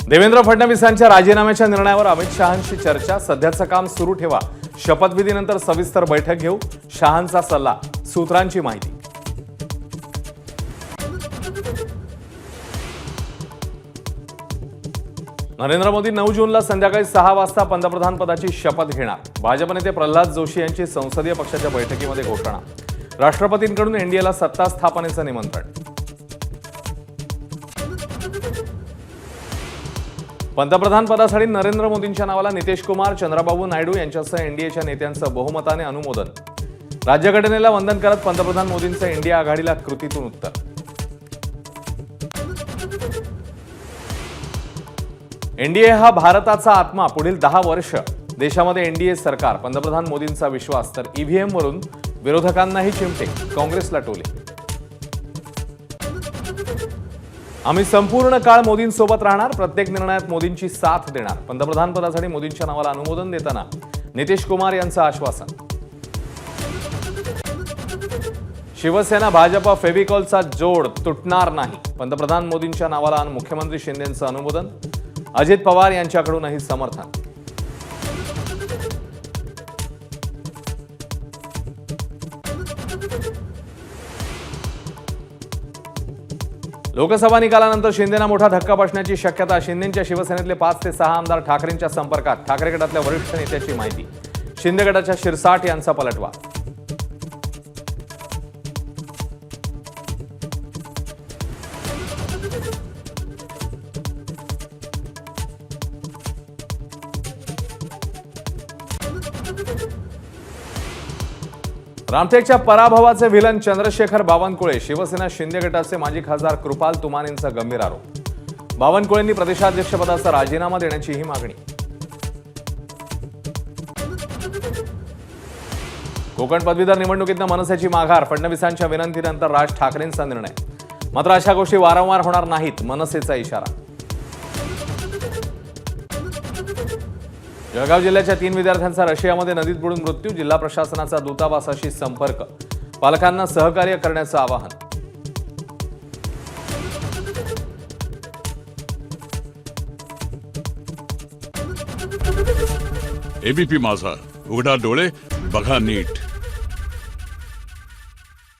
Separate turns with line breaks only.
देवेंद्र फडणवीसांच्या राजीनाम्याच्या निर्णयावर अमित शहांशी चर्चा। सध्याचं काम सुरू ठेवा, शपथविधीनंतर सविस्तर बैठक घेऊ, शहांचा सल्ला, सूत्रांची माहिती। नरेंद्र मोदी 9 जूनला संध्याकाळी 6 वाजता पंतप्रधान पदाची शपथ घेणार। भाजप नेते प्रल्हाद जोशी यांची संसदीय पक्षाच्या बैठकीमध्ये घोषणा। राष्ट्रपतींकडून एनडीएला सत्ता स्थापनेचं निमंत्रण। पंतप्रधान पदासाठी नरेंद्र मोदींच्या नावाला नितीश कुमार, चंद्रबाबू नायडू यांच्यासह एनडीएच्या नेत्यांचं बहुमताने अनुमोदन। राज्यघटनेला वंदन करत पंतप्रधान मोदींचं इंडिया आघाडीला कृतीतून उत्तर। एनडीए हा भारताचा आत्मा। पुढील 10 वर्ष देशामध्ये एनडीए सरकार। पंतप्रधान मोदींचा विश्वास। तर ईव्हीएम वरून विरोधकांनाही चिमटे, काँग्रेसला टोले। आम्ही संपूर्ण काळ मोदींसोबत राहणार, प्रत्येक निर्णयात मोदींची साथ देणार। पंतप्रधान पदासाठी मोदींच्या नावाला अनुमोदन देताना नितीश कुमार यांचं आश्वासन। शिवसेना भाजप फेविकॉलचा जोड तुटणार नाही। पंतप्रधान मोदींच्या नावाला मुख्यमंत्री शिंदेंचं अनुमोदन। अजित पवार यांच्याकडूनही समर्थन। लोकसभा निकालानंतर शिंदेना मोठा धक्का बसण्याची शक्यता। शिंदेच्या शिवसेनेतले 5 ते 6 आमदार ठाकरेंच्या संपर्कात। ठाकरे गटातल्या वरिष्ठ नेत्याची माहिती। शिंदे गटाच्या शिरसाट यांचा पलटवार। रामटेकच्या पराभवाचे व्हिलन चंद्रशेखर बावनकुळे। शिवसेना शिंदे गटाचे माजी खासदार कृपाल तुमानेंचा गंभीर आरोप। बावनकुळेंनी प्रदेशाध्यक्षपदाचा राजीनामा देण्याची ही मागणी। कोकण पदवीधर निवडणुकीतनं मनसेची माघार। फडणवीसांच्या विनंतीनंतर राज ठाकरेंचा निर्णय। मात्र अशा गोष्टी वारंवार होणार नाहीत, मनसेचा इशारा। जळगाव जिल्ह्याच्या 3 विद्यार्थ्यांचा रशियामध्ये नदीत बुडून मृत्यू। जिल्हा प्रशासनाचा दूतावासाशी संपर्क। पालकांना सहकार्य करण्याचं आवाहन।
एबीपी माझा, उघडा डोळे बघा नीट।